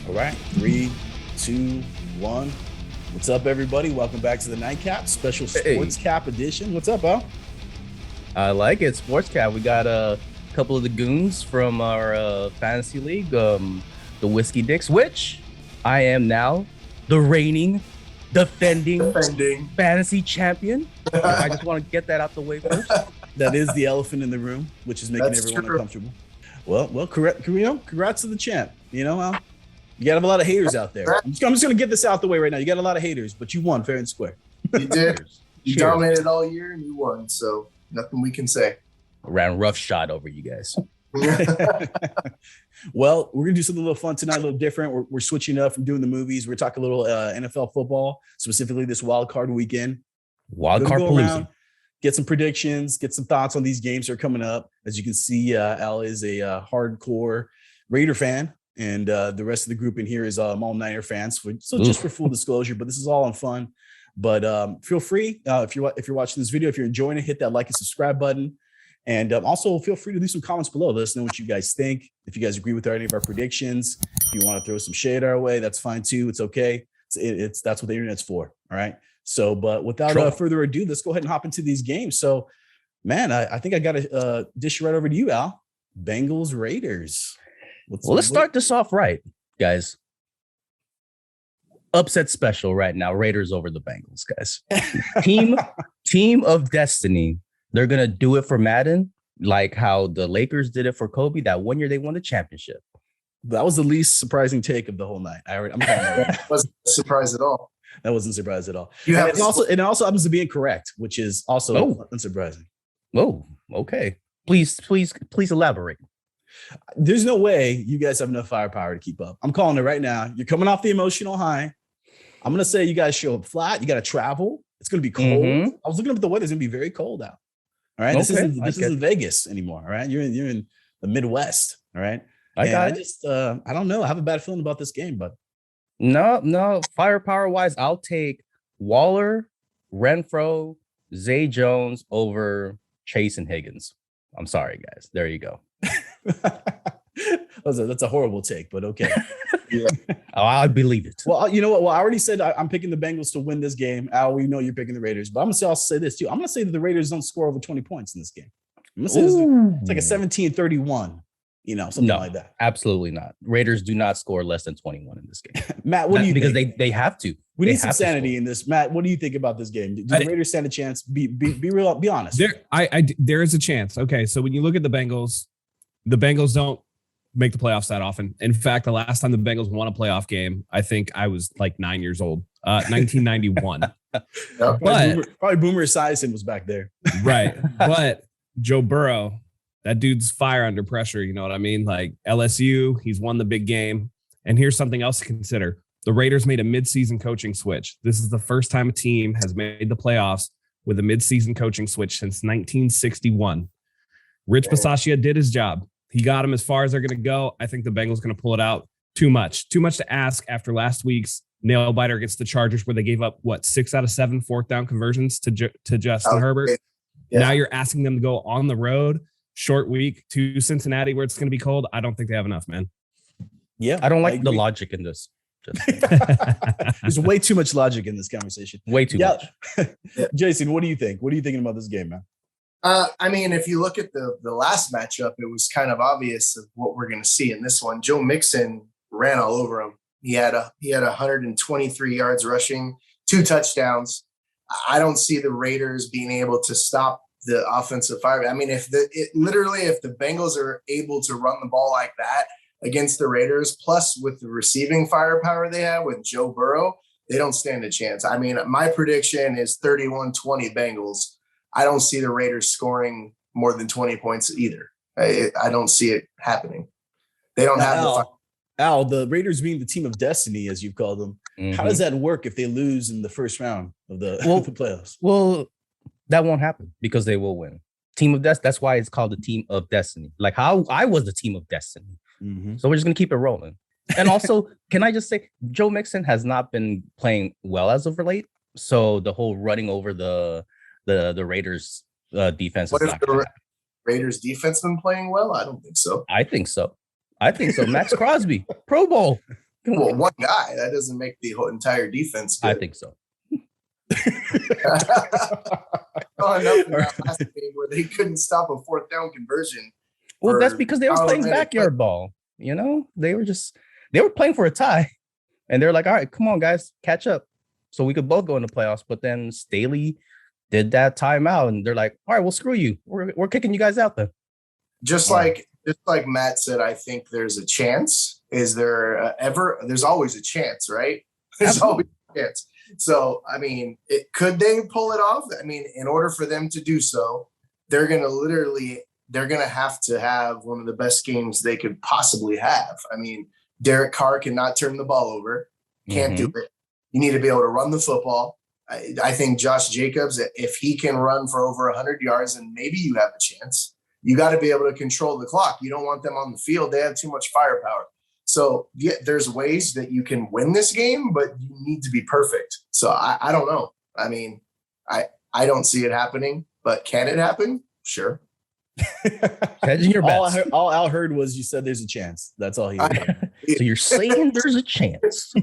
All right, 3, 2, 1. What's up, everybody? Welcome back to the Nightcap Special Sports Cap Edition. What's up, Al? I like it. Sports Cap. We got a couple of the goons from our fantasy league, the Whiskey Dicks, which I am now the reigning, defending fantasy champion. I just want to get that out the way first. That is the elephant in the room, which is making everyone uncomfortable. Well, congrats to the champ. You know, Al, you got a lot of haters out there. I'm just going to get this out the way right now. You got a lot of haters, but you won fair and square. You did. You dominated all year and you won. So nothing we can say. Ran roughshod over you guys. Well, we're going to do something a little fun tonight, a little different. We're switching up from doing the movies. We're talking a little NFL football, specifically this Wildcard weekend. Wildcard Palooza. Get some predictions, get some thoughts on these games that are coming up. As you can see, Al is a hardcore Raider fan, and the rest of the group in here is all Niner fans. So just for full disclosure, but this is all in fun. But feel free, if you're watching this video, if you're enjoying it, hit that like and subscribe button. And also feel free to leave some comments below. Let us know what you guys think. If you guys agree with any of our predictions, if you want to throw some shade our way, that's fine too. It's okay. That's what the internet's for. All right. So, but without further ado, let's go ahead and hop into these games. So, man, I think I got to dish right over to you, Al. Bengals Raiders. Let's start this off right, guys. Upset special right now. Raiders over the Bengals, guys. Team of destiny. They're gonna do it for Madden, like how the Lakers did it for Kobe. That one year they won the championship. That was the least surprising take of the whole night. Wasn't surprised at all. That wasn't surprised at all. It also happens to be incorrect, which is also unsurprising. Oh, okay. Please elaborate. There's no way you guys have enough firepower to keep up. I'm calling it right now. You're coming off the emotional high. I'm gonna say you guys show up flat. You got to travel. It's gonna be cold. I was looking up at the weather. It's gonna be very cold out. All right. This isn't Vegas anymore. All right. You're in the Midwest. All right. I don't know. I have a bad feeling about this game, but no. Firepower wise, I'll take Waller, Renfro, Zay Jones over Chase and Higgins. I'm sorry, guys. There you go. That's a horrible take, but okay. Yeah. I believe it. Well, you know what? Well, I already said I'm picking the Bengals to win this game. Al, we know you're picking the Raiders, but I'm gonna say this too. I'm gonna say that the Raiders don't score over 20 points in this game. I'm gonna say it's like a 17-31, something like that. Absolutely not. Raiders do not score less than 21 in this game. Matt, what do you think? Because they have to. We need some sanity in this. Matt, what do you think about this game? Do the Raiders stand a chance? Be real. Be honest. There is a chance. Okay, so when you look at the Bengals don't make the playoffs that often. In fact, the last time the Bengals won a playoff game, I think I was like 9 years old, 1991. Probably Boomer Esiason was back there. Right. But Joe Burrow, that dude's fire under pressure. You know what I mean? Like LSU, he's won the big game. And here's something else to consider. The Raiders made a midseason coaching switch. This is the first time a team has made the playoffs with a midseason coaching switch since 1961. Rich Bisaccia did his job. He got him as far as they're going to go. I think the Bengals are going to pull it out. Too much to ask after last week's nail biter against the Chargers, where they gave up 6 out of 7 fourth down conversions to Justin Herbert. Yeah. Now you're asking them to go on the road, short week to Cincinnati, where it's going to be cold. I don't think they have enough, man. Yeah, I don't like the logic in this. There's way too much logic in this conversation. Way too much. Jason, what do you think? What are you thinking about this game, man? I mean, if you look at the last matchup, it was kind of obvious of what we're going to see in this one. Joe Mixon ran all over him. He had 123 yards rushing, 2 touchdowns. I don't see the Raiders being able to stop the offensive fire. I mean, if the Bengals are able to run the ball like that against the Raiders, plus with the receiving firepower they have with Joe Burrow, they don't stand a chance. I mean, my prediction is 31-20 Bengals. I don't see the Raiders scoring more than 20 points either. I don't see it happening. They don't have Al, the Raiders being the team of destiny, as you've called them. Mm-hmm. How does that work if they lose in the first round of the playoffs? Well, that won't happen because they will win. Team of destiny. That's why it's called the team of destiny. Like how I was the team of destiny. Mm-hmm. So we're just going to keep it rolling. And also, can I just say, Joe Mixon has not been playing well as of late. So the whole running over the Raiders defense. What if the Raiders defense been playing well? I don't think so. I think so. Max Crosby, Pro Bowl. Well, one guy, that doesn't make the whole entire defense good. I think so. Enough in that last game where they couldn't stop a fourth down conversion. Well, that's because they were playing backyard ball. You know, they were playing for a tie, and they're like, all right, come on, guys, catch up, so we could both go in the playoffs. But then Staley did that timeout, and they're like, all right, well, screw you, we're kicking you guys out then. Just like Matt said, I think there's a chance. Is there ever? There's always a chance, right? There's always a chance. So, I mean, could they pull it off? I mean, in order for them to do so, they're going to have to have one of the best games they could possibly have. I mean, Derek Carr cannot turn the ball over. Can't do it. You need to be able to run the football. I think Josh Jacobs, if he can run for over 100 yards, and maybe you have a chance, you got to be able to control the clock. You don't want them on the field. They have too much firepower. So yeah, there's ways that you can win this game, but you need to be perfect. So I don't know. I mean, I don't see it happening, but can it happen? Sure. Hedging your bets. All Al heard was you said there's a chance. That's all he heard. So you're saying there's a chance.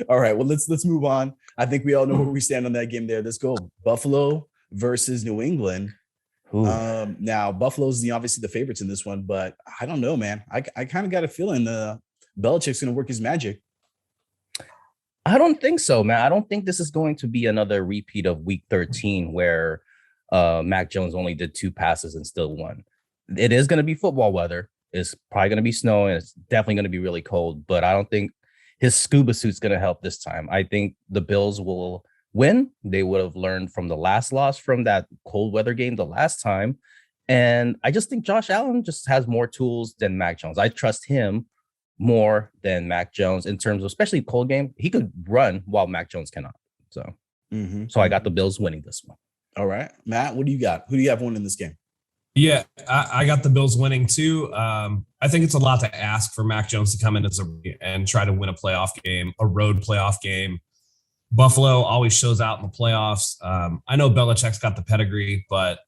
All right. Well, let's move on. I think we all know where we stand on that game there. Let's go. Buffalo versus New England. Now Buffalo's obviously the favorites in this one, but I don't know, man. I kind of got a feeling Belichick's going to work his magic. I don't think so, man. I don't think this is going to be another repeat of Week 13 where Mac Jones only did 2 passes and still won. It is going to be football weather. It's probably going to be snow, and it's definitely going to be really cold. But I don't think his scuba suit's going to help this time. I think the Bills will win. They would have learned from the last loss from that cold weather game the last time. And I just think Josh Allen just has more tools than Mac Jones. I trust him more than Mac Jones in terms of, especially cold game. He could run while Mac Jones cannot. So, so I got the Bills winning this one. All right, Matt, what do you got? Who do you have winning this game? Yeah, I got the Bills winning too. I think it's a lot to ask for Mac Jones to come in and try to win a playoff game, a road playoff game. Buffalo always shows out in the playoffs. I know Belichick's got the pedigree, but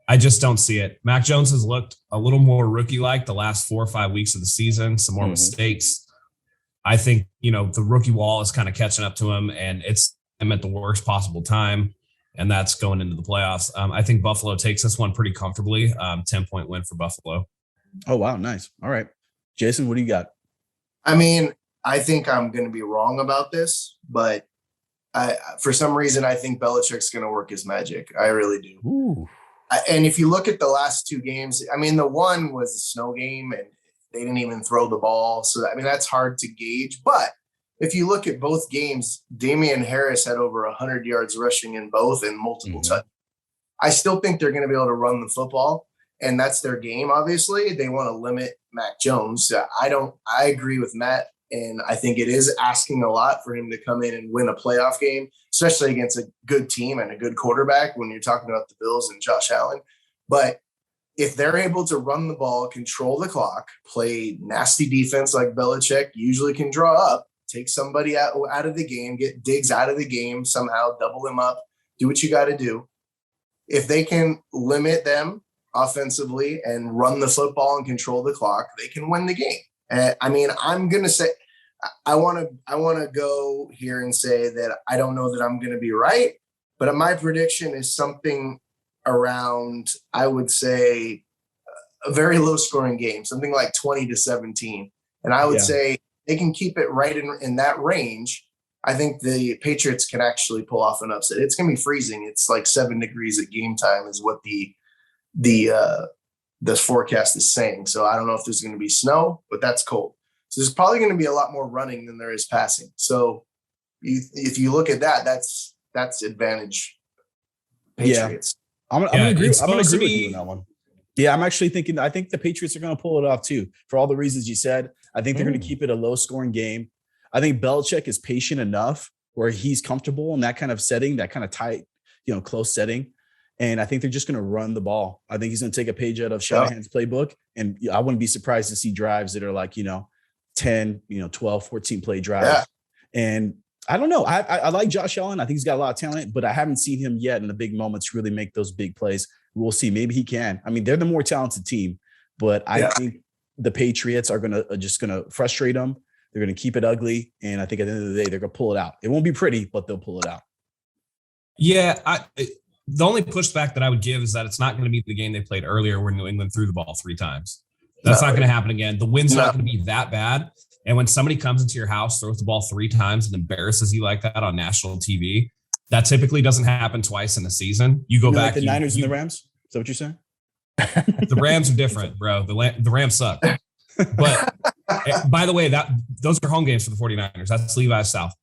I just don't see it. Mac Jones has looked a little more rookie-like the last 4 or 5 weeks of the season, some more mistakes. I think, the rookie wall is kind of catching up to him, and it's him at the worst possible time, and that's going into the playoffs. I think Buffalo takes this one pretty comfortably, 10-point win for Buffalo. Oh, wow, nice. All right. Jason, what do you got? I mean, I think I'm going to be wrong about this, but for some reason, I think Belichick's going to work his magic. I really do. Ooh. And if you look at the last 2 games, I mean, the one was a snow game and they didn't even throw the ball. So, I mean, that's hard to gauge. But if you look at both games, Damian Harris had over 100 yards rushing in both and multiple touchdowns. I still think they're going to be able to run the football, and that's their game, obviously. They want to limit Mac Jones. I agree with Matt. And I think it is asking a lot for him to come in and win a playoff game, especially against a good team and a good quarterback when you're talking about the Bills and Josh Allen. But if they're able to run the ball, control the clock, play nasty defense like Belichick usually can draw up, take somebody out of the game, get Diggs out of the game, somehow double him up, do what you got to do. If they can limit them offensively and run the football and control the clock, they can win the game. I mean, I'm going to say, I want to go here and say that I don't know that I'm going to be right, but my prediction is something around, I would say, a very low scoring game, something like 20-17. And I would say they can keep it right in that range. I think the Patriots can actually pull off an upset. It's going to be freezing. It's like 7 degrees at game time is what the forecast is saying. So I don't know if there's going to be snow, but that's cold. So there's probably going to be a lot more running than there is passing. So if you look at that, that's advantage Patriots. Yeah. I'm going to agree with you on that one. Yeah, I'm actually thinking, I think the Patriots are going to pull it off too. For all the reasons you said, I think they're going to keep it a low scoring game. I think Belichick is patient enough where he's comfortable in that kind of setting, that kind of tight, close setting. And I think they're just going to run the ball. I think he's going to take a page out of Shanahan's playbook. And I wouldn't be surprised to see drives that are like, 10, 12, 14 play drives. Yeah. And I don't know. I like Josh Allen. I think he's got a lot of talent, but I haven't seen him yet in the big moments really make those big plays. We'll see. Maybe he can. I mean, they're the more talented team, but I think the Patriots are just gonna frustrate them. They're gonna keep it ugly, and I think at the end of the day, they're gonna pull it out. It won't be pretty, but they'll pull it out. Yeah, the only pushback that I would give is that it's not going to be the game they played earlier where New England threw the ball 3 times. That's not going to happen again. The wind's not going to be that bad. And when somebody comes into your house, throws the ball 3 times, and embarrasses you like that on national TV, that typically doesn't happen twice in a season. You go back. Like the Niners and the Rams? Is that what you're saying? The Rams are different, bro. The Rams suck. But by the way, those are home games for the 49ers. That's Levi's South.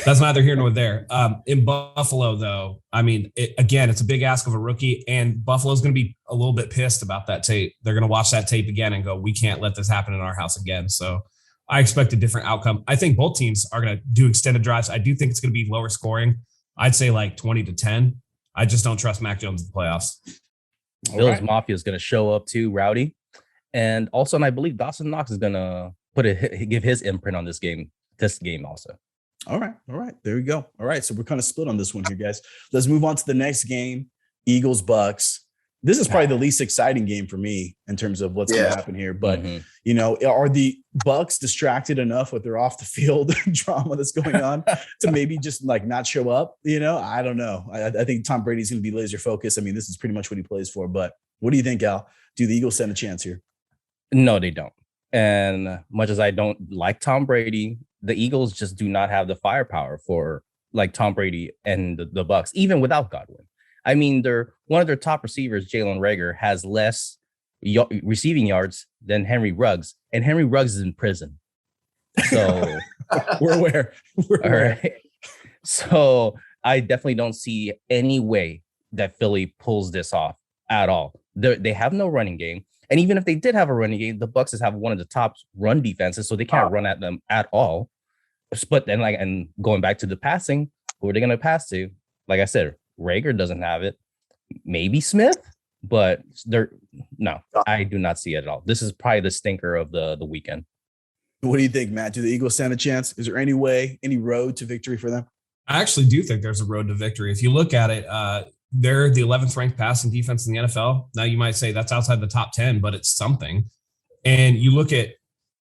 That's neither here nor there. In Buffalo, though, I mean, it's a big ask of a rookie, and Buffalo's going to be a little bit pissed about that tape. They're going to watch that tape again and go, we can't let this happen in our house again. So I expect a different outcome. I think both teams are going to do extended drives. I do think it's going to be lower scoring. I'd say like 20-10. I just don't trust Mac Jones in the playoffs. Bills Mafia is going to show up too, Rowdy. And also, and I believe Dawson Knox is going to give his imprint on this game also. All right. There we go. All right. So we're kind of split on this one here, guys. Let's move on to the next game. Eagles Bucks. This is probably the least exciting game for me in terms of what's going to happen here. But, are the Bucks distracted enough with their off the field drama that's going on to maybe just like not show up? I don't know. I think Tom Brady's going to be laser focused. I mean, this is pretty much what he plays for. But what do you think, Al? Do the Eagles stand a chance here? No, they don't. And much as I don't like Tom Brady, the Eagles just do not have the firepower for like Tom Brady and the Bucks, even without Godwin. I mean, one of their top receivers, Jalen Reagor, has less receiving yards than Henry Ruggs, and Henry Ruggs is in prison. So we're aware. All right. So I definitely don't see any way that Philly pulls this off at all. They have no running game. And even if they did have a running game, the Bucks have one of the top run defenses, so they can't run at them at all. But then, and going back to the passing, who are they going to pass to? Like I said, Reagor doesn't have it. Maybe Smith, but I do not see it at all. This is probably the stinker of the weekend. What do you think, Matt? Do the Eagles stand a chance? Is there any road to victory for them? I actually do think there's a road to victory. If you look at it, they're the 11th ranked passing defense in the NFL. Now you might say that's outside the top 10, but it's something. And you look at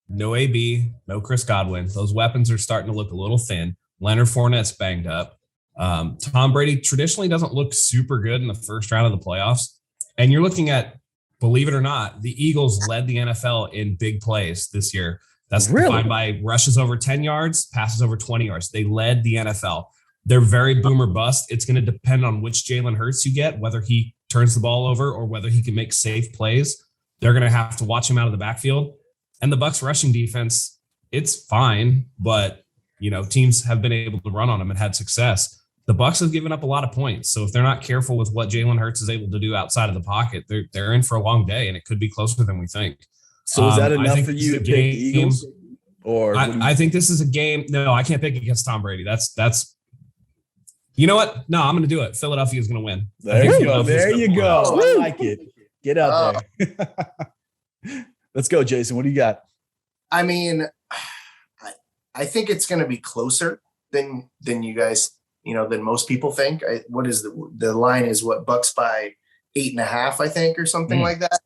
no AB, no Chris Godwin. Those weapons are starting to look a little thin. Leonard Fournette's banged up. Tom Brady traditionally doesn't look super good in the first round of the playoffs. And you're looking at, believe it or not, the Eagles led the NFL in big plays this year. That's defined by rushes over 10 yards, passes over 20 yards. They led the NFL. They're very boom or bust. It's going to depend on which Jalen Hurts you get, whether he turns the ball over or whether he can make safe plays. They're going to have to watch him out of the backfield. And the Bucs rushing defense, it's fine, but teams have been able to run on them and had success. The Bucs have given up a lot of points. So if they're not careful with what Jalen Hurts is able to do outside of the pocket, they're in for a long day, and it could be closer than we think. So is that enough for you to pick the Eagles? Or I think this is a game. No, I can't pick against Tom Brady. That's. You know what? No, I'm going to do it. Philadelphia is going to win. There you go. I like it. Get out there. Let's go, Jason. What do you got? I mean, I think it's going to be closer than you guys, than most people think. What is the line is what Bucks by 8.5, I think, or something like that.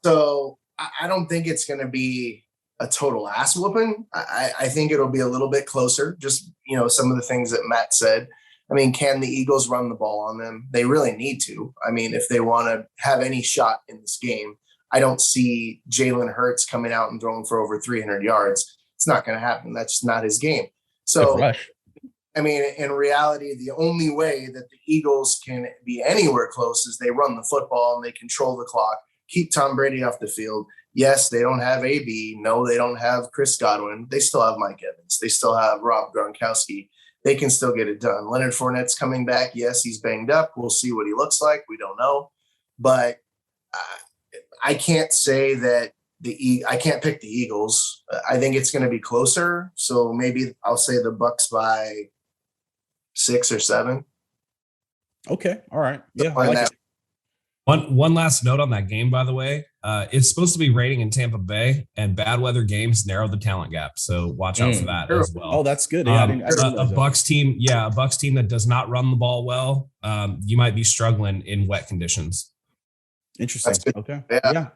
So I don't think it's going to be a total ass whooping. I think it'll be a little bit closer. Just, some of the things that Matt said. I mean, can the Eagles run the ball on them? They really need to. I mean, if they want to have any shot in this game, I don't see Jalen Hurts coming out and throwing for over 300 yards. It's not going to happen. That's just not his game. So, I mean, in reality, the only way that the Eagles can be anywhere close is they run the football and they control the clock, keep Tom Brady off the field. Yes, they don't have AB. No, they don't have Chris Godwin. They still have Mike Evans. They still have Rob Gronkowski. They can still get it done. Leonard Fournette's coming back. Yes, he's banged up. We'll see what he looks like. We don't know. But I can't say that I can't pick the Eagles. I think it's going to be closer. So maybe I'll say the Bucks by 6 or 7. Okay. All right. Yeah. One last note on that game, by the way. It's supposed to be raining in Tampa Bay, and bad weather games narrow the talent gap. So watch out for that as well. Oh, that's good. Yeah, a Bucks team that does not run the ball well, you might be struggling in wet conditions. Interesting. Okay. Yeah.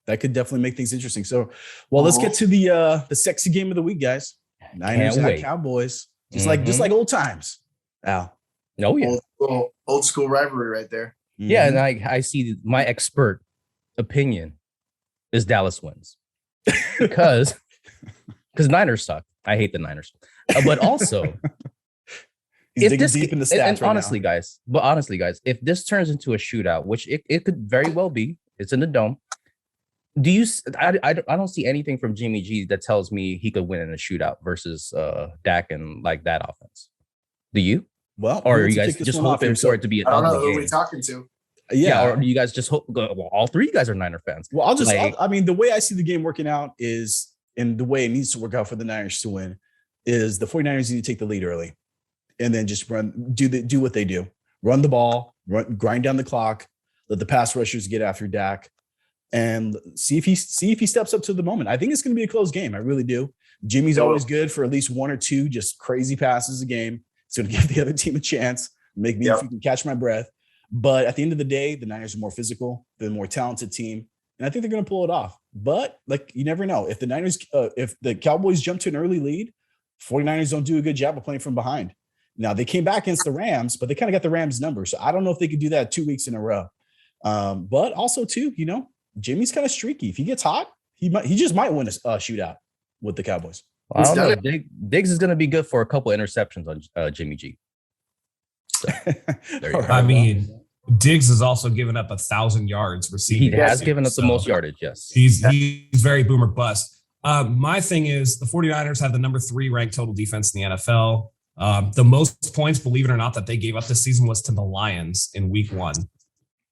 that could definitely make things interesting. So, well, let's get to the sexy game of the week, guys. Niners at Cowboys, just like old times. Al. Oh yeah, old school rivalry right there. Yeah, and I see my expert opinion is Dallas wins because Niners suck. I hate the Niners, but also if this deep in the stats and honestly, guys, if this turns into a shootout, which it could very well be, it's in the dome. Do you? I don't see anything from Jimmy G that tells me he could win in a shootout versus Dak and like that offense. Do you? Well, or are you guys just hoping for it to be an ugly game? I don't know who we're talking to. Yeah, or do you guys just hope? Well, all three of you guys are Niner fans. Well, I mean, the way I see the game working out is, and the way it needs to work out for the Niners to win, is the 49ers need to take the lead early, and then just do what they do: run the ball, grind down the clock, let the pass rushers get after Dak, and see if he steps up to the moment. I think it's going to be a close game. I really do. Jimmy's always good for at least one or two just crazy passes a game. It's going to give the other team a chance, make me if you can catch my breath. But at the end of the day, the Niners are more physical, they're a more talented team, and I think they're going to pull it off. But like, you never know. If the Niners, if the Cowboys jump to an early lead, 49ers don't do a good job of playing from behind. Now, they came back against the Rams, but they kind of got the Rams number. So I don't know if they could do that 2 weeks in a row. But also, too, Jimmy's kind of streaky. If he gets hot, he just might win a shootout with the Cowboys. I don't know. Diggs is going to be good for a couple interceptions on Jimmy G. So, there you go. I mean, Diggs has also given up 1,000 yards receiving. He has given up the most yardage. Yes, he's very boomer bust. My thing is the 49ers have the number 3 ranked total defense in the NFL. The most points, believe it or not, that they gave up this season was to the Lions in week 1.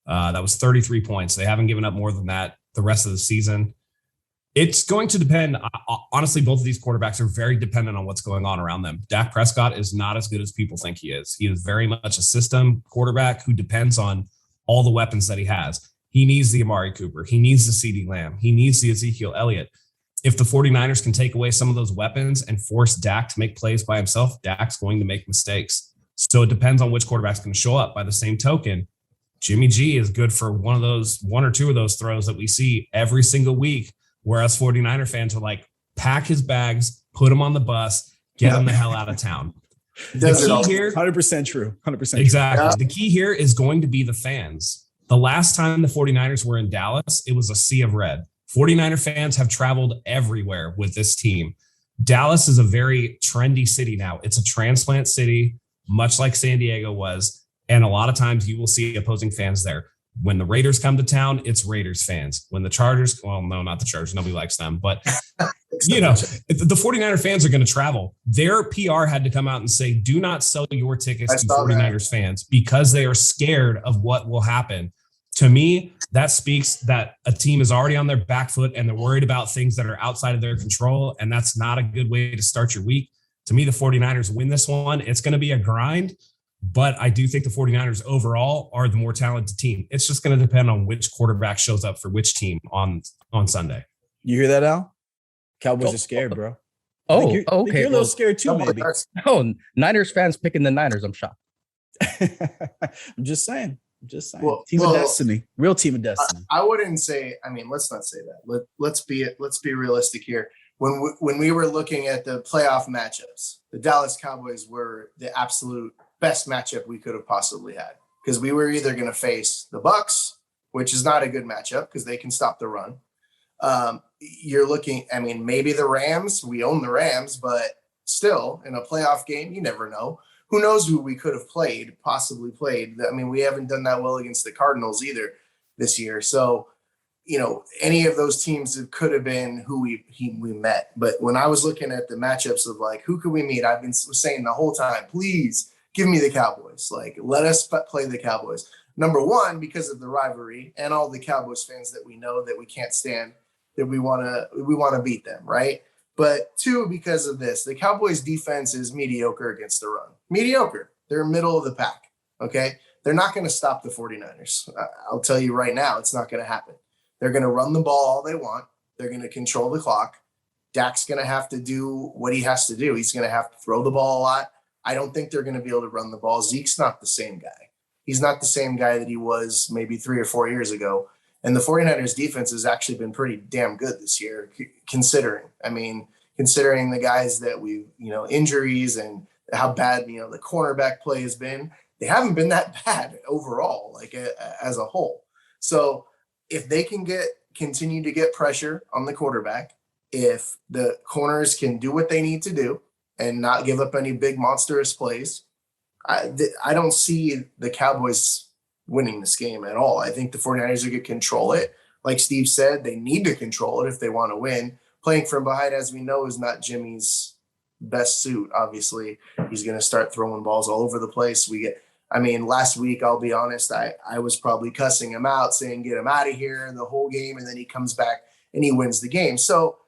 That was 33 points. They haven't given up more than that the rest of the season. It's going to depend. Honestly, both of these quarterbacks are very dependent on what's going on around them. Dak Prescott is not as good as people think he is. He is very much a system quarterback who depends on all the weapons that he has. He needs the Amari Cooper. He needs the CeeDee Lamb. He needs the Ezekiel Elliott. If the 49ers can take away some of those weapons and force Dak to make plays by himself, Dak's going to make mistakes. So it depends on which quarterback's going to show up. By the same token, Jimmy G is good for one or two of those throws that we see every single week. Whereas 49er fans are like, pack his bags, put him on the bus, get him the hell out of town. The key here, 100% true. 100% exactly. Yeah. The key here is going to be the fans. The last time the 49ers were in Dallas, it was a sea of red. 49er fans have traveled everywhere with this team. Dallas is a very trendy city now. It's a transplant city, much like San Diego was. And a lot of times you will see opposing fans there. When the Raiders come to town, it's Raiders fans. When the Chargers, well, no, not the Chargers. Nobody the 49er fans are going to travel. Their PR had to come out and say, do not sell your tickets to 49ers fans because they are scared of what will happen. To me, that speaks that a team is already on their back foot and they're worried about things that are outside of their control. And that's not a good way to start your week. To me, the 49ers win this one. It's going to be a grind. But I do think the 49ers overall are the more talented team. It's just going to depend on which quarterback shows up for which team on Sunday. You hear that, Al? Cowboys are scared, bro. Okay. You're a little scared too, maybe. Oh, Niners fans picking the Niners. I'm shocked. I'm just saying. Well, team of destiny. Real team of destiny. I wouldn't say. I mean, let's not say that. Let's be realistic here. When we were looking at the playoff matchups, the Dallas Cowboys were the absolute best matchup we could have possibly had, because we were either going to face the Bucks, which is not a good matchup because they can stop the run. You're looking, I mean, maybe the Rams. We own the Rams, but still, in a playoff game, you never know. Who knows who we could have possibly played. I mean, we haven't done that well against the Cardinals either this year. So, any of those teams could have been who we met. But when I was looking at the matchups of like, who could we meet? I've been saying the whole time, please give me the Cowboys. Like, let us play the Cowboys. Number one, because of the rivalry and all the Cowboys fans that we know that we can't stand, that we want to beat them, right? But two, because of this, the Cowboys defense is mediocre against the run. Mediocre. They're middle of the pack, okay? They're not going to stop the 49ers. I'll tell you right now, it's not going to happen. They're going to run the ball all they want. They're going to control the clock. Dak's going to have to do what he has to do. He's going to have to throw the ball a lot. I don't think they're going to be able to run the ball. Zeke's not the same guy. He's not the same guy that he was maybe 3 or 4 years ago. And the 49ers defense has actually been pretty damn good this year, considering the guys that injuries and how bad, the cornerback play has been. They haven't been that bad overall, like as a whole. So if they can continue to get pressure on the quarterback, if the corners can do what they need to do and not give up any big monstrous plays, I don't see the Cowboys winning this game at all. I think the 49ers are going to control it. Like Steve said, they need to control it if they want to win. Playing from behind, as we know, is not Jimmy's best suit. Obviously, he's going to start throwing balls all over the place. Last week, I'll be honest, I was probably cussing him out, saying, get him out of here the whole game. And then he comes back and he wins the game. So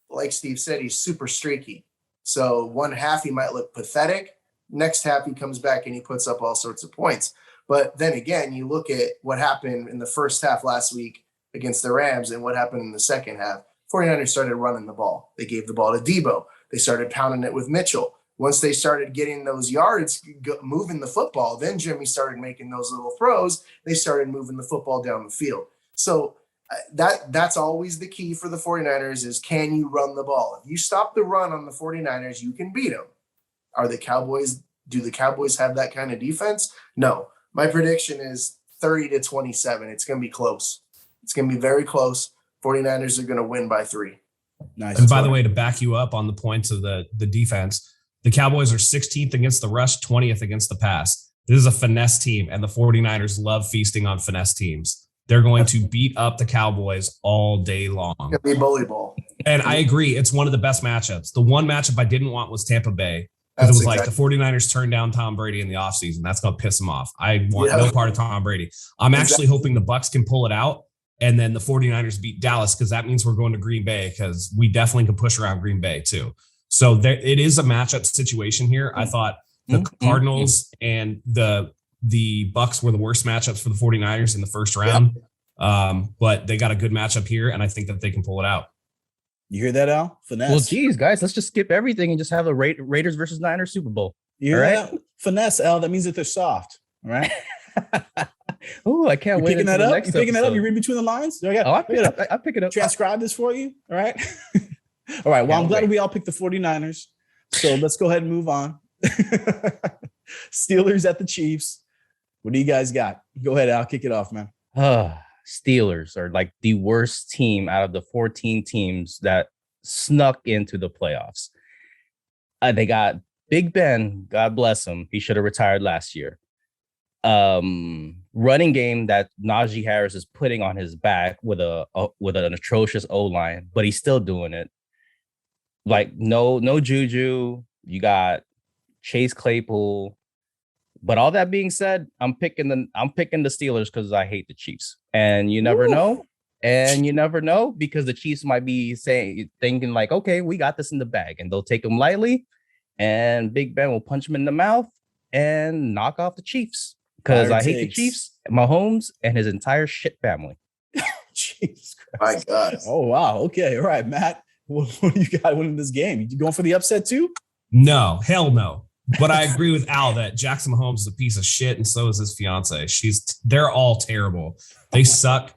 like Steve said, he's super streaky. So one half, he might look pathetic. Next half, he comes back and he puts up all sorts of points. But then again, you look at what happened in the first half last week against the Rams and what happened in the second half. 49ers started running the ball. They gave the ball to Debo. They started pounding it with Mitchell. Once they started getting those yards, moving the football, then Jimmy started making those little throws. They started moving the football down the field. So that's always the key for the 49ers is, can you run the ball? If you stop the run on the 49ers, you can beat them. Do the Cowboys have that kind of defense? No. My prediction is 30-27. It's going to be close. It's going to be very close. 49ers are going to win by 3. Nice. And by the way, to back you up on the points of the defense, the Cowboys are 16th against the rush, 20th against the pass. This is a finesse team, and the 49ers love feasting on finesse teams. They're going to beat up the Cowboys all day long. It's going to be bully ball. And I agree. It's one of the best matchups. The one matchup I didn't want was Tampa Bay. Because it was like the 49ers turned down Tom Brady in the offseason. That's going to piss him off. I want no part of Tom Brady. I'm actually hoping the Bucs can pull it out and then the 49ers beat Dallas, because that means we're going to Green Bay, because we definitely can push around Green Bay too. So it is a matchup situation here. I thought the Cardinals and the Bucs were the worst matchups for the 49ers in the first round. But they got a good matchup here, and I think that they can pull it out. You hear that, Al? Finesse. Well, geez, guys, let's just skip everything and just have a Raiders versus Niners Super Bowl. You hear that? Finesse, Al. That means that they're soft. All right. Oh, I can't wait. Picking that up? You picking that up? You read between the lines? I pick it up. Transcribe this for you. All right. All right. Well, I'm glad we all picked the 49ers. So let's go ahead and move on. Steelers at the Chiefs. What do you guys got? Go ahead, Al. Kick it off, man. Steelers are like the worst team out of the 14 teams that snuck into the playoffs. They got Big Ben. God bless him. He should have retired last year. Running game that Najee Harris is putting on his back with an atrocious O-line, but he's still doing it. Like no Juju. You got Chase Claypool. But all that being said, I'm picking the Steelers because I hate the Chiefs. And you never know. And you never know, because the Chiefs might be thinking like, okay, we got this in the bag, and they'll take them lightly. And Big Ben will punch him in the mouth and knock off the Chiefs. Because I hate the Chiefs, Mahomes, and his entire shit family. Jesus Christ. My God. Oh, wow. Okay. All right, Matt. What do you got winning this game? You going for the upset too? No. Hell no. But I agree with Al that Jackson Mahomes is a piece of shit, and so is his fiance. They're all terrible. They suck.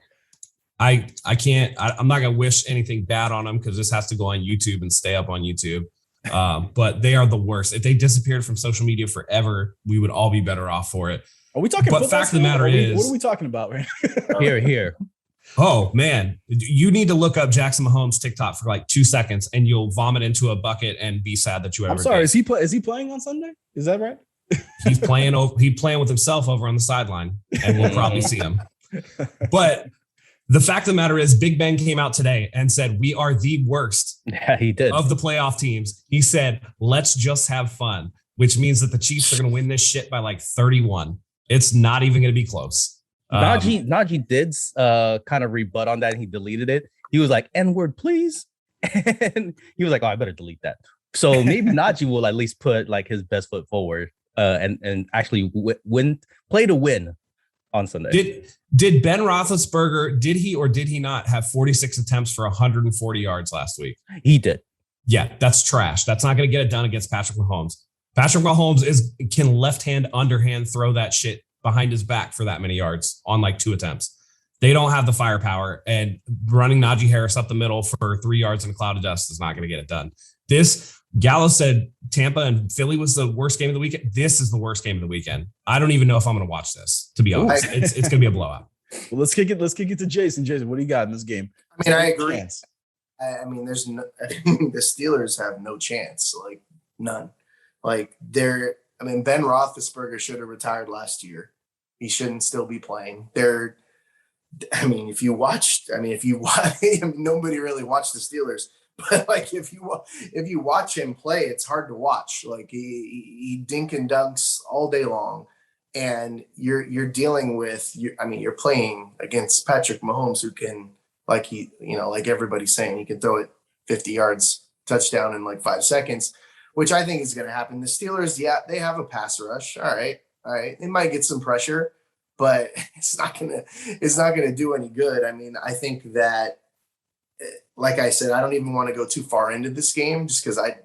I'm not gonna wish anything bad on them, because this has to go on YouTube and stay up on YouTube. But they are the worst. If they disappeared from social media forever, we would all be better off for it. Are we talking? But fact of the matter is, what are we talking about, right? Here. Oh man, you need to look up Jackson Mahomes TikTok for like 2 seconds, and you'll vomit into a bucket and be sad that you ever. I'm sorry. Did. Is he playing on Sunday? Is that right? He's playing with himself over on the sideline, and we'll probably see him. But the fact of the matter is, Big Ben came out today and said we are the worst. Yeah, he did. Of the playoff teams. He said, "Let's just have fun," which means that the Chiefs are going to win this shit by like 31. It's not even going to be close. Najee did kind of rebut on that, and he deleted it. He was like, "N-word, please," and he was like, "Oh, I better delete that." So maybe Najee will at least put like his best foot forward and actually play to win on Sunday. Did Ben Roethlisberger, did he or did he not have 46 attempts for 140 yards last week? He did. Yeah, that's trash. That's not going to get it done against Patrick Mahomes. Patrick Mahomes can left hand, underhand throw that shit behind his back for that many yards on like 2 attempts. They don't have the firepower, and running Najee Harris up the middle for 3 yards in a cloud of dust is not going to get it done. Gallo said Tampa and Philly was the worst game of the weekend. This is the worst game of the weekend. I don't even know if I'm going to watch this, to be honest. It's going to be a blowout. Well, let's kick it to Jason. Jason, what do you got in this game? I mean, I agree. I mean, the Steelers have no chance, like none. Like Ben Roethlisberger should have retired last year. He shouldn't still be playing. If you watch, nobody really watched the Steelers, but like if you watch him play, it's hard to watch. Like he dink and dunks all day long, and you're dealing with you're playing against Patrick Mahomes, who can, like everybody's saying, he can throw it 50 yards, touchdown in like 5 seconds, which I think is going to happen. The Steelers, they have a pass rush. All right. They might get some pressure, but it's not gonna do any good. I mean, I think that, like I said, I don't even want to go too far into this game just because I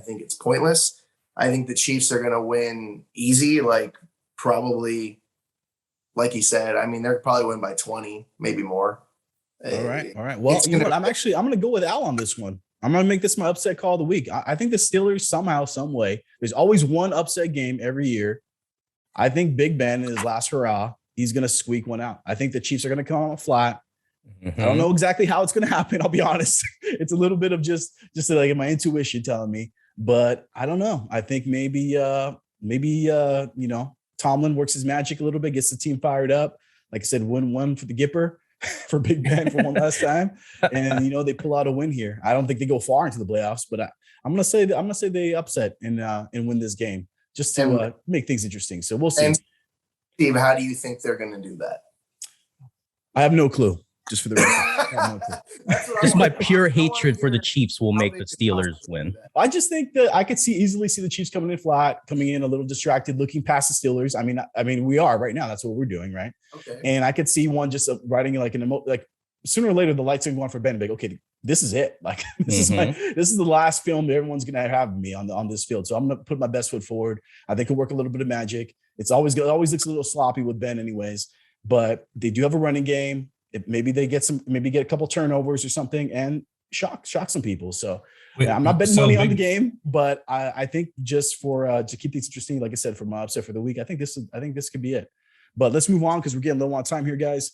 think it's pointless. I think the Chiefs are gonna win easy, like probably, like he said. I mean, they're probably win by 20, maybe more. All right. Well, you know what? I'm gonna go with Al on this one. I'm gonna make this my upset call of the week. I think the Steelers somehow, some way. There's always one upset game every year. I think Big Ben in his last hurrah, he's going to squeak one out. I think the Chiefs are going to come out flat. Mm-hmm. I don't know exactly how it's going to happen. I'll be honest. It's a little bit of just like my intuition telling me, but I don't know. I think maybe Tomlin works his magic a little bit, gets the team fired up. Like I said, win one for the Gipper for Big Ben for one last time. And, they pull out a win here. I don't think they go far into the playoffs, but I'm going to say they upset and win this game just to make things interesting. So we'll see. And Steve, how do you think they're going to do that? I have no clue. Just for the record, just my pure hatred for the Chiefs will make the Steelers win. I just think that I could easily see the Chiefs coming in flat, coming in a little distracted, looking past the Steelers. I mean, we are right now. That's what we're doing, right? Okay. And I could see one just riding like sooner or later the lights are going to go on for Ben. Like, okay, this is it. Like this is the last film that everyone's going to have of me on this field. So I'm going to put my best foot forward. I think it'll work a little bit of magic. It always looks a little sloppy with Ben anyways, but they do have a running game. Maybe get a couple turnovers or something and shock some people. So I'm not betting money on the game, but I think just for to keep things interesting, like I said, for my upset for the week, I think this could be it. But let's move on because we're getting a little on time here, guys.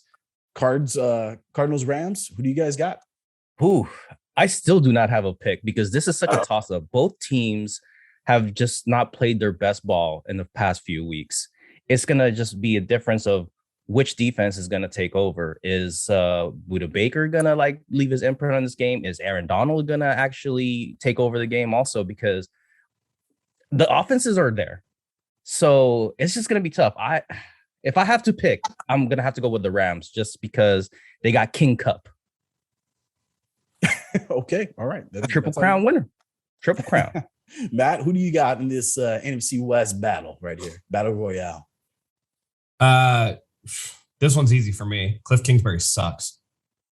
Cardinals, Rams. Who do you guys got? Ooh, I still do not have a pick because this is such a toss-up. Both teams have just not played their best ball in the past few weeks. It's gonna just be a difference of which defense is gonna take over. Is Buda Baker gonna leave his imprint on this game? Is Aaron Donald gonna actually take over the game also? Because the offenses are there, so it's just gonna be tough. If I have to pick, I'm gonna have to go with the Rams just because they got King Cup. Okay, all right. Triple Crown winner. Triple Crown. Matt, who do you got in this NFC West battle right here? Battle Royale. This one's easy for me. Cliff Kingsbury sucks.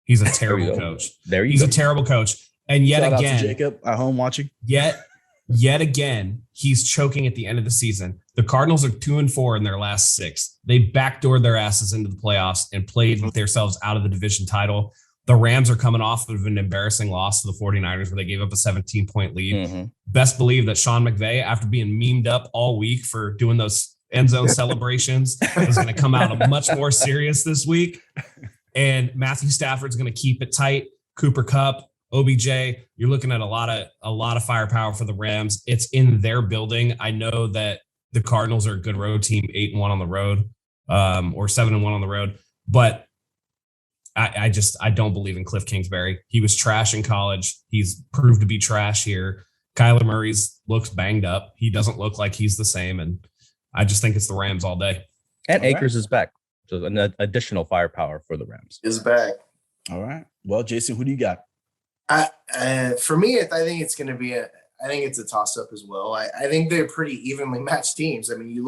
He's a terrible coach. He's a terrible coach. And yet Shout again, out to Jacob at home watching. Yet again, he's choking at the end of the season. The Cardinals are 2-4 in their last 6. They backdoored their asses into the playoffs and played themselves out of the division title. The Rams are coming off of an embarrassing loss to the 49ers where they gave up a 17-point lead. Mm-hmm. Best believe that Sean McVay, after being memed up all week for doing those end zone celebrations, is going to come out much more serious this week. And Matthew Stafford's going to keep it tight. Cooper Kupp, OBJ, you're looking at a lot of firepower for the Rams. It's in their building. I know that the Cardinals are a good road team, 8-1 on the road, or 7-1 on the road. But I don't believe in Cliff Kingsbury. He was trash in college. He's proved to be trash here. Kyler Murray's looks banged up. He doesn't look like he's the same. And I just think it's the Rams all day. And Akers is back. So an additional firepower for the Rams. Is back. All right. Well, Jason, who do you got? For me, I think it's going to be I think it's a toss-up as well. I think they're pretty evenly matched teams. I mean,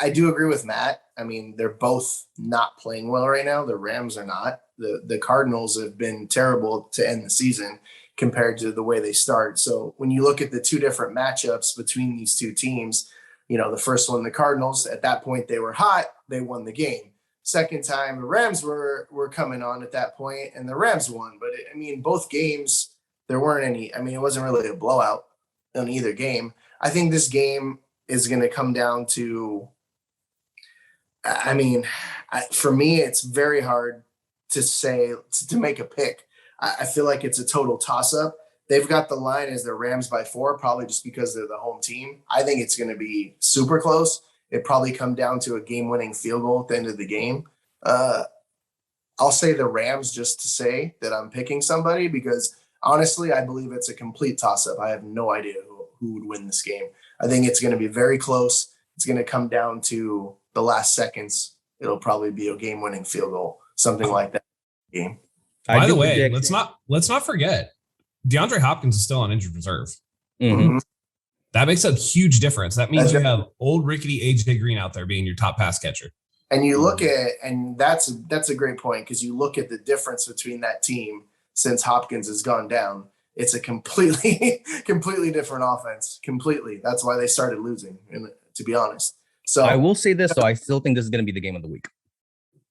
I do agree with Matt. I mean, they're both not playing well right now. The Rams are not. The Cardinals have been terrible to end the season compared to the way they start. So when you look at the two different matchups between these two teams, the first one, the Cardinals, at that point, they were hot. They won the game. Second time, the Rams were coming on at that point, and the Rams won. But both games, there weren't any. It wasn't really a blowout in either game. I think this game is going to come down to. For me, it's very hard to make a pick. I feel like it's a total toss-up. They've got the line as the Rams by 4, probably just because they're the home team. I think it's going to be super close. It probably come down to a game-winning field goal at the end of the game. I'll say the Rams just to say that I'm picking somebody because honestly, I believe it's a complete toss-up. I have no idea who would win this game. I think it's going to be very close. It's going to come down to the last seconds. It'll probably be a game-winning field goal, something like that. Game. By the way, let's not forget, DeAndre Hopkins is still on injured reserve. Mm-hmm. That makes a huge difference. That means you have old rickety AJ Green out there being your top pass catcher. And you look at, and that's a great point because you look at the difference between that team since Hopkins has gone down. It's a completely different offense. Completely. That's why they started losing, to be honest. So I will say this, though. I still think this is going to be the game of the week.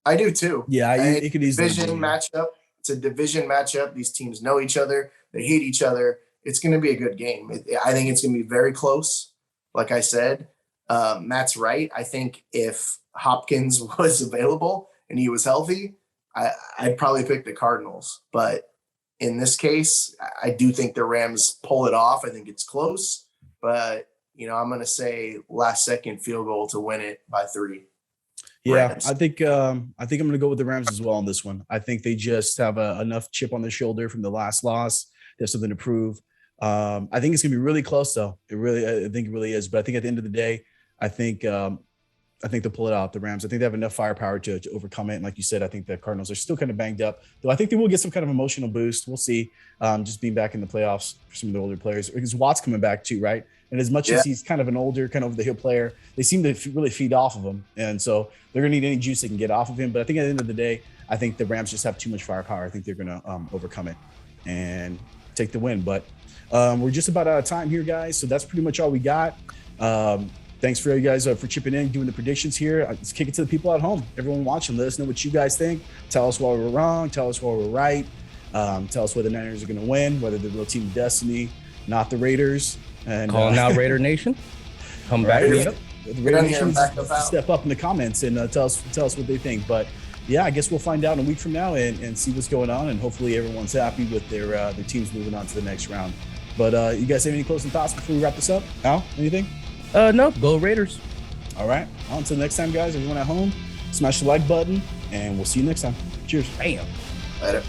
I do too. Yeah, it could easily division matchup. It's a division matchup. These teams know each other. They hate each other. It's going to be a good game. I think it's going to be very close. Like I said, Matt's right. I think if Hopkins was available and he was healthy, I'd probably pick the Cardinals. But in this case, I do think the Rams pull it off. I think it's close. But, I'm going to say last second field goal to win it by 3. Yeah, Rams. I think I'm going to go with the Rams as well on this one. I think they just have enough chip on their shoulder from the last loss. There's something to prove. I think it's going to be really close, though. I think it really is. But I think at the end of the day, I think they'll pull it out. The Rams. I think they have enough firepower to overcome it. And like you said, I think the Cardinals are still kind of banged up, though. I think they will get some kind of emotional boost. We'll see. Just being back in the playoffs for some of the older players, because Watt's coming back too, right? And as much as he's kind of an older, kind of over the hill player, they seem to really feed off of him. And so they're going to need any juice they can get off of him. But I think at the end of the day, I think the Rams just have too much firepower. I think they're going to overcome it and take the win. But we're just about out of time here, guys. So that's pretty much all we got. Thanks for you guys for chipping in, doing the predictions here. Let's kick it to the people at home. Everyone watching, let us know what you guys think. Tell us why we're wrong. Tell us why we're right. Tell us whether the Niners are going to win, whether they're the real team of destiny, not the Raiders. And calling out Raider Nation. Come back. The Raider Nation step up in the comments and tell us what they think. But yeah, I guess we'll find out in a week from now and see what's going on. And hopefully everyone's happy with their teams moving on to the next round. But you guys have any closing thoughts before we wrap this up? Al, anything? No, go Raiders. All right. Well, until next time, guys, everyone at home, smash the like button and we'll see you next time. Cheers. Bam. Later.